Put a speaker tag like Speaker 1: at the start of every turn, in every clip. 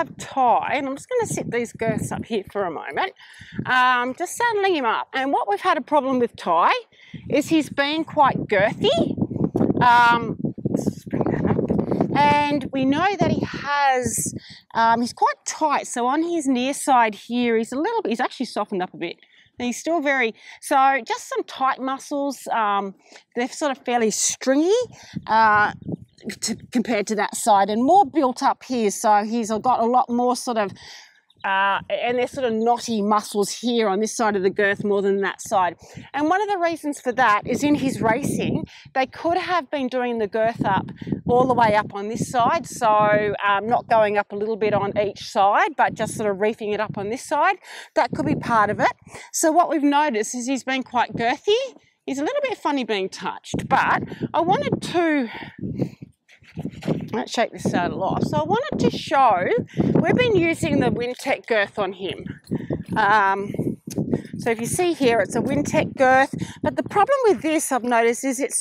Speaker 1: have Ty, and I'm just going to sit these girths up here for a moment, just saddling him up. And what we've had a problem with Ty is he's been quite girthy. Let's bring that up. And we know that he has, he's quite tight. So on his near side here, he's actually softened up a bit. And he's still very, so just some tight muscles. They're sort of fairly stringy compared to that side, and more built up here. So he's got a lot more sort of, and they're sort of knotty muscles here on this side of the girth more than that side. And one of the reasons for that is in his racing, they could have been doing the girth up all the way up on this side. So not going up a little bit on each side, but just sort of reefing it up on this side. That could be part of it. So what we've noticed is he's been quite girthy. He's a little bit funny being touched, but I wanted to, let's shake this saddle off. So I wanted to show, we've been using the Wintec girth on him. So if you see here, it's a Wintec girth, but the problem with this I've noticed is it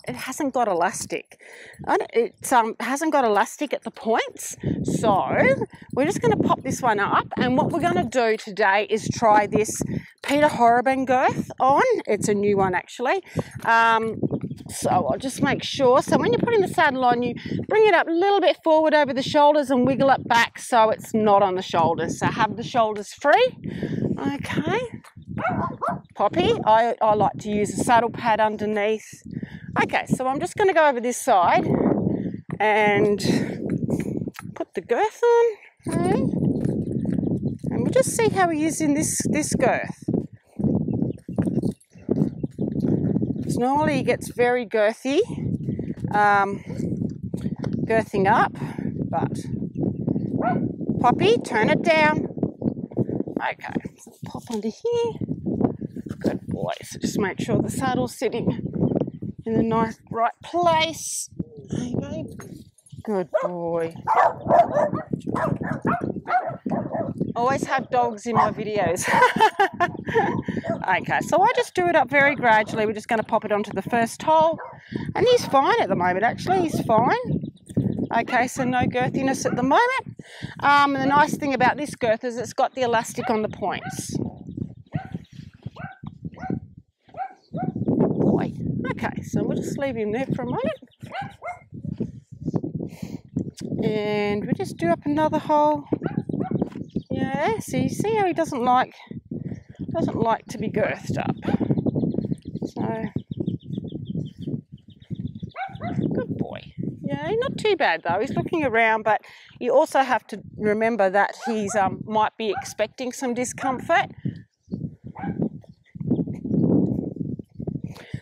Speaker 1: hasn't got elastic. It hasn't got elastic at the points. So we're just going to pop this one up, and what we're going to do today is try this Peter Horriban girth on. It's a new one actually. So I'll just make sure. So when you're putting the saddle on, you bring it up a little bit forward over the shoulders and wiggle it back so it's not on the shoulders. So have the shoulders free. Okay. Poppy, I like to use a saddle pad underneath. Okay, so I'm just going to go over this side and put the girth on. Okay. And we'll just see how we're using this girth. So normally he gets very girthy, girthing up, but Poppy, turn it down. Okay, so pop under here. Good boy. So just make sure the saddle's sitting in the nice right place. Hey, babe. Good boy. Always have dogs in my videos. Okay, so I just do it up very gradually. We're just going to pop it onto the first hole. And he's fine at the moment, actually. He's fine. Okay, so no girthiness at the moment. And the nice thing about this girth is it's got the elastic on the points. Good boy. Okay, so we'll just leave him there for a moment. And we'll just do up another hole. Yeah, so you see how he doesn't like to be girthed up. So good boy. Yeah, not too bad though. He's looking around, but you also have to remember that he's might be expecting some discomfort.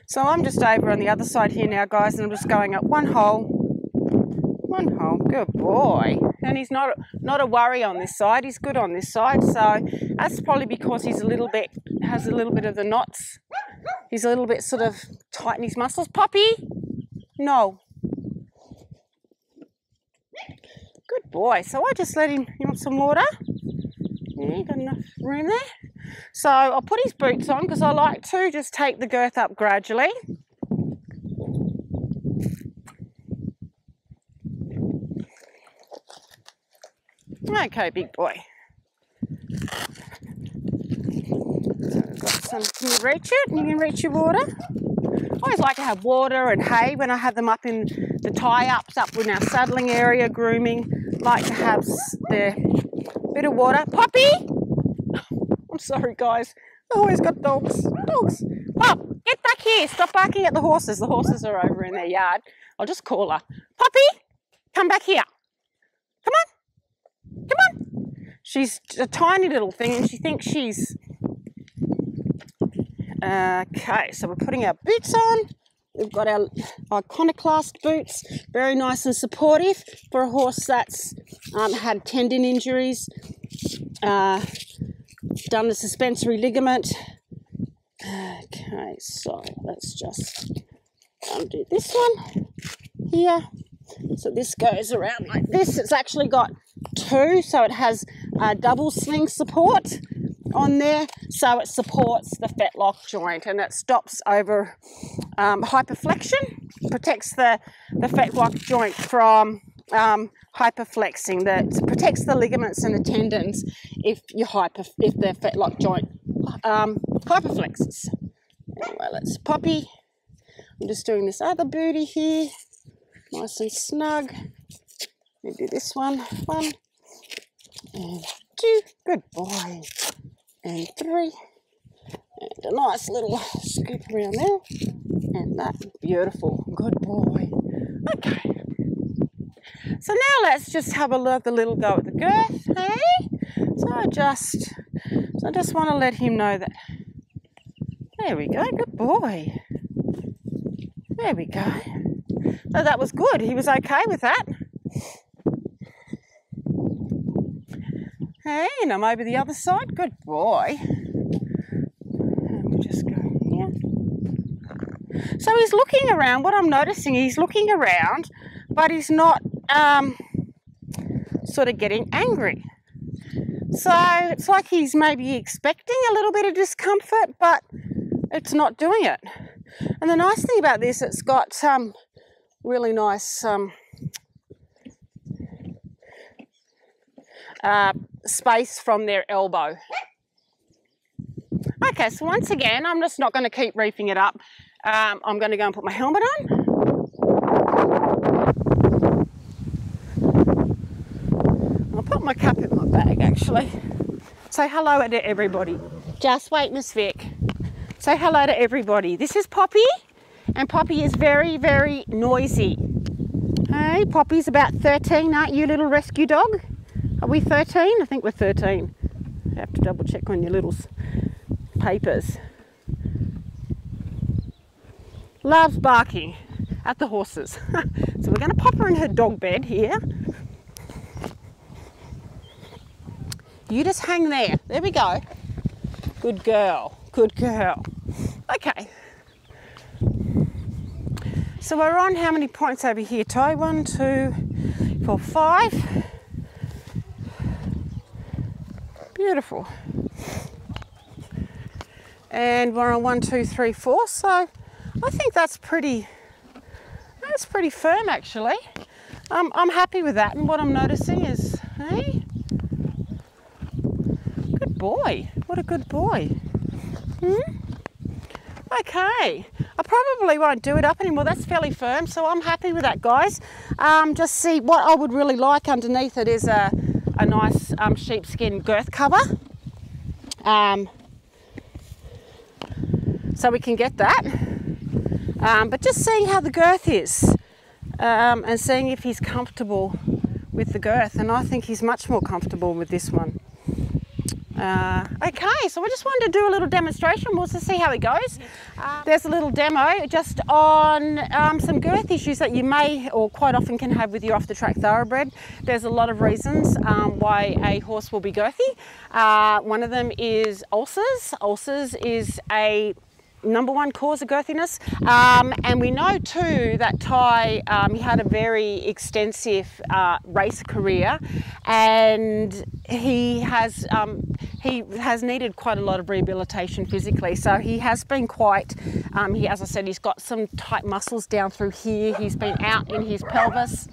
Speaker 1: So I'm just over on the other side here now, guys, and I'm just going up one hole. One hole. Good boy. And he's not a worry on this side. He's good on this side. So that's probably because he's has a little bit of the knots. He's a little bit sort of tight in his muscles. Poppy, no. Good boy. So I just let him. You want some water? Yeah, you got enough room there. So I'll put his boots on because I like to just take the girth up gradually. Okay, big boy. Got some, can you reach it? You can reach your water? I always like to have water and hay when I have them up in the tie-ups, up in our saddling area, grooming. Like to have the bit of water. Poppy! I'm sorry, guys. I always got dogs. Dogs. Pop, get back here. Stop barking at the horses. The horses are over in their yard. I'll just call her. Poppy, come back here. Come on. Come on. She's a tiny little thing and she thinks she's... Okay, so we're putting our boots on. We've got our iconoclast boots, very nice and supportive for a horse that's had tendon injuries, done a suspensory ligament. Okay, so let's just undo this one here. So this goes around like this. It's actually got two, so it has double sling support on there, so it supports the fetlock joint and it stops over hyperflexion, protects the fetlock joint from hyperflexing, that protects the ligaments and the tendons if they're like joint hyperflexes. Anyway, let's poppy. I'm just doing this other booty here, nice and snug. Let me do this one. 1 and 2, good boy. And 3, and a nice little scoop around there. And that, beautiful, good boy. Okay. So now let's just have a little go at the girth, hey? So I just want to let him know that. There we go, good boy. There we go. So that was good. He was okay with that. Hey, and I'm over the other side. Good boy. And we'll just go here. So he's looking around. What I'm noticing, he's looking around, but he's not sort of getting angry. So it's like he's maybe expecting a little bit of discomfort, but it's not doing it. And the nice thing about this, it's got some really nice space from their elbow. Okay, so once again, I'm just not going to keep reefing it up. I'm going to go and put my helmet on. I'll put my cup in my bag, actually. Say hello to everybody. Just wait, Miss Vic. Say hello to everybody. This is Poppy, and Poppy is very, very noisy. Hey, Poppy's about 13, aren't you, little rescue dog? Are we 13? I think we're 13. I have to double check on your little papers. Loves barking at the horses. So we're going to pop her in her dog bed here. You just hang there. There we go. Good girl. Good girl. Okay. So we're on how many points over here, Ty? 1, 2, 4, 5. Beautiful. And we're on 1, 2, 3, 4. So I think that's pretty firm, actually. I'm happy with that. And what I'm noticing is, hey, good boy. What a good boy. Okay, I probably won't do it up anymore. That's fairly firm, so I'm happy with that, guys. Just see, what I would really like underneath it is a nice sheepskin girth cover. So we can get that. But just seeing how the girth is and seeing if he's comfortable with the girth. And I think he's much more comfortable with this one. Okay, so I just wanted to do a little demonstration. We'll just see how it goes. There's a little demo just on some girth issues that you may or quite often can have with your Off The Track Thoroughbred. There's a lot of reasons why a horse will be girthy. One of them is ulcers. Ulcers is a #1 cause of girthiness, and we know too that Ty, he had a very extensive race career, and he has needed quite a lot of rehabilitation physically. So he has been quite, as I said, he's got some tight muscles down through here. He's been out in his pelvis.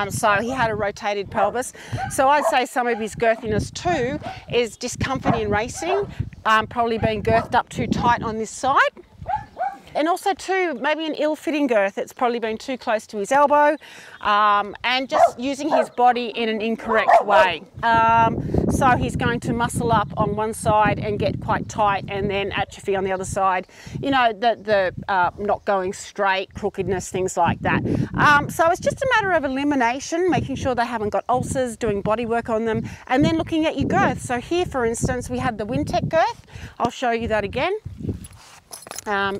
Speaker 1: So he had a rotated pelvis. So I'd say some of his girthiness too is discomfort in racing, probably being girthed up too tight on this side. And also too, maybe an ill-fitting girth. It's probably been too close to his elbow, and just using his body in an incorrect way. So he's going to muscle up on one side and get quite tight and then atrophy on the other side. You know, the not going straight, crookedness, things like that. So it's just a matter of elimination, making sure they haven't got ulcers, doing body work on them, and then looking at your girth. So here, for instance, we had the WHOLISTIC girth. I'll show you that again.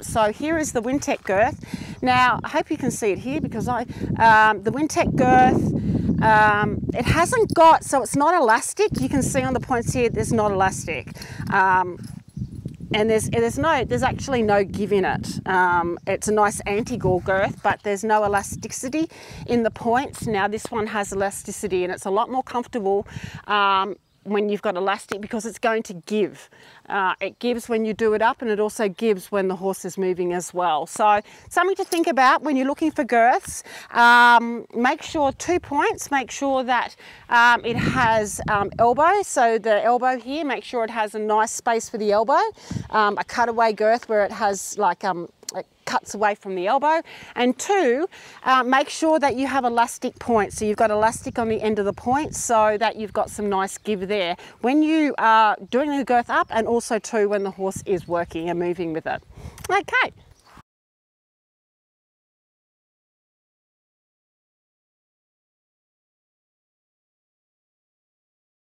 Speaker 1: So here is the WHOLISTIC girth. Now, I hope you can see it here because the WHOLISTIC girth, it hasn't got, so it's not elastic. You can see on the points here, there's not elastic. And there's actually no give in it. It's a nice anti-gore girth, but there's no elasticity in the points. Now this one has elasticity and it's a lot more comfortable when you've got elastic, because it's going to give. It gives when you do it up, and it also gives when the horse is moving as well. So something to think about when you're looking for girths. Make sure 2 points, make sure that it has elbow, so the elbow here, make sure it has a nice space for the elbow, a cutaway girth where it has like it cuts away from the elbow. And 2, make sure that you have elastic points, so you've got elastic on the end of the point so that you've got some nice give there when you are doing the girth up, and also too when the horse is working and moving with it. Okay.